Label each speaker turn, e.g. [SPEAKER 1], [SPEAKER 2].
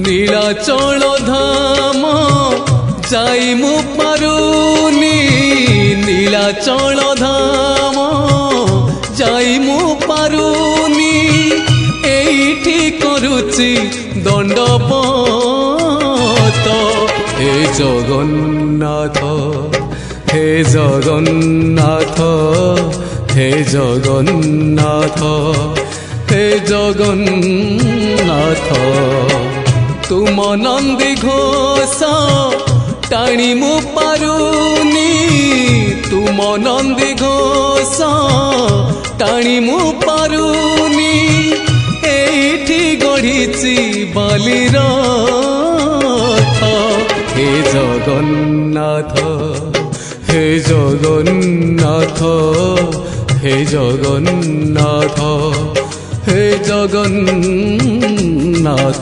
[SPEAKER 1] নীলাচল ধাম যাই মু পারুনি নীলাচল ধাম যাই মু পারুনি এইটি করুচি দণ্ডপত হে জগন্নাথ হে জগন্নাথ হে জগন্নাথ হে জগন্নাথ তুম নন্দী ঘোষ টাণি মু পারুনি তুম নন্দী ঘোষ টাণি মু পারুনি এইটি গড়িছি বালির হে জগন্নাথ হে জগন্নাথ হে জগন্নাথ হে জগন্নাথ।